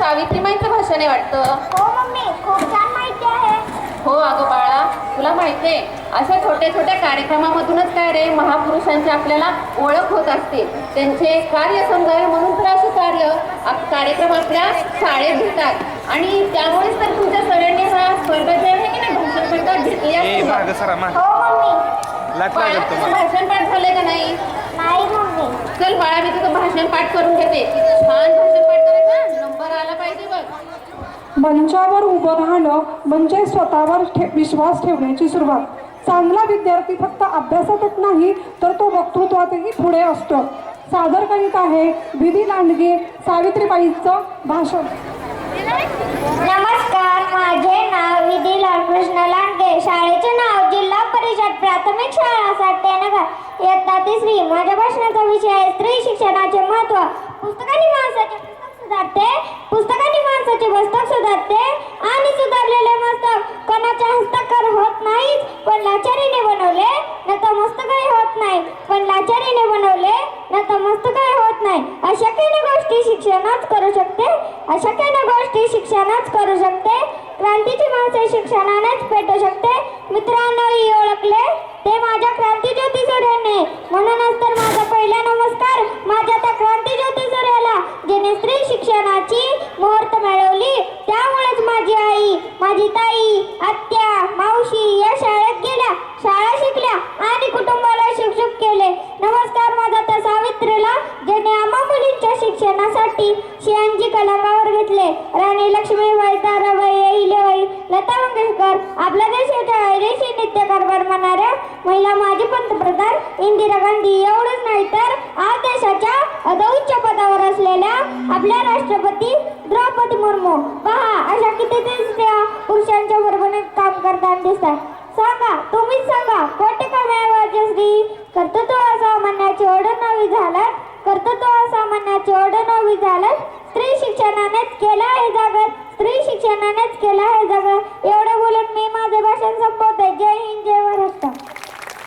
सावित्रीमाईंचं भाषण आहे वाटतं. हो मम्मी, खूप छान माहिती आहे. हो अगं बाळा, तुला माहिती आहे अशा छोट्या छोट्या कार्यक्रमामधूनच काय रे महापुरुषांची आपल्याला ओळख होत असते. त्यांचे कार्य समजावे म्हणून तर असे कार्यक्रम आपल्या शाळेत घेतात आणि त्यामुळेच तर तुमच्या सगळ्यांनी हा स्पर्धा जे आहे की नाही भाषण स्पर्धा घेतली आहे. हो मम्मी. बाळा, तुझं भाषण पाठ झालंय का नाही? नाही मम्मी. चल बाळा, मी तुझं भाषण पाठ करून घेते. छान भाषण पाठ करायचं, नंबर आला पाहिजे बघ. मंचावर उभं राहणं म्हणजे स्वतःवर विश्वास ठेवण्याची सुरुवात. चांगला विद्यार्थी फक्त अभ्यासातच नाही तर तो वक्तृत्वातही पुढे असतो. सादर करीत आहे विधी लांडगे सावित्रीबाईंचं भाषण. नमस्कार, माझे नाव विधी लालकृष्ण लांडगे. शाळेचे नाव जिल्हा परिषद प्राथमिक शाळा साठेनगर, इयत्ता 3री. माझ्या भाषणाचा विषय आहे स्त्री शिक्षणाचे महत्त्व. पुस्तकाने माणसाचे मस्तक सुधारते आणि सुधारलेले मस्तक कोणाच्या हस्तकर होत नाहीत, पण लाचारीने बनवले नतमस्तकही होत नाही. होत नाही. अशा काही गोष्टी शिक्षणच करू शकते. क्रांतीची माणसे शिक्षणानेच पेटू शकते. मित्रांनो, ही ओळखले ते माझ्या क्रांतीज्योती सूर्याने. म्हणूनच तर माझा पहिला नमस्कार माझ्या त्या क्रांतीज्योती सूर्याला, जिने स्त्री शिक्षणाची मुहूर्त मिळवली. त्यामुळेच माझी आई, माझी ताई, आत्या, मावशी या शाळेत गेल्या, शाळा शिकल्या आणि कुटुंबाला शिक्षक केले. नमस्कार माझा त्या सावित्रीला, जिने आम्हा मुलींच्या शिक्षणासाठी शिवाजी कलंगावर घेतले. राणी लक्ष्मीबाई, ताराबाई, अहिल्याबाई, लता मंगेशकर, आपल्या देशाच्या ऐरेशी नित्य कारभार म्हणणाऱ्या महिला माजी पंतप्रधान इंदिरा गांधी, एवढंच नाही तर आज देशाच्या अदौच्च पदावर असलेल्या आपल्या राष्ट्रपती द्रौपदी मुर्मू. पहा, अशा कितीतरी स्त्रिया पुरुषांच्या बरोबरीने काम करताना दिसतात. सांगा, तुम्हीच सांगा, कोटे का श्री कर्तृत्व असामान्याची ओढ नवी झालं. स्त्री शिक्षणानेच केलं आहे जागर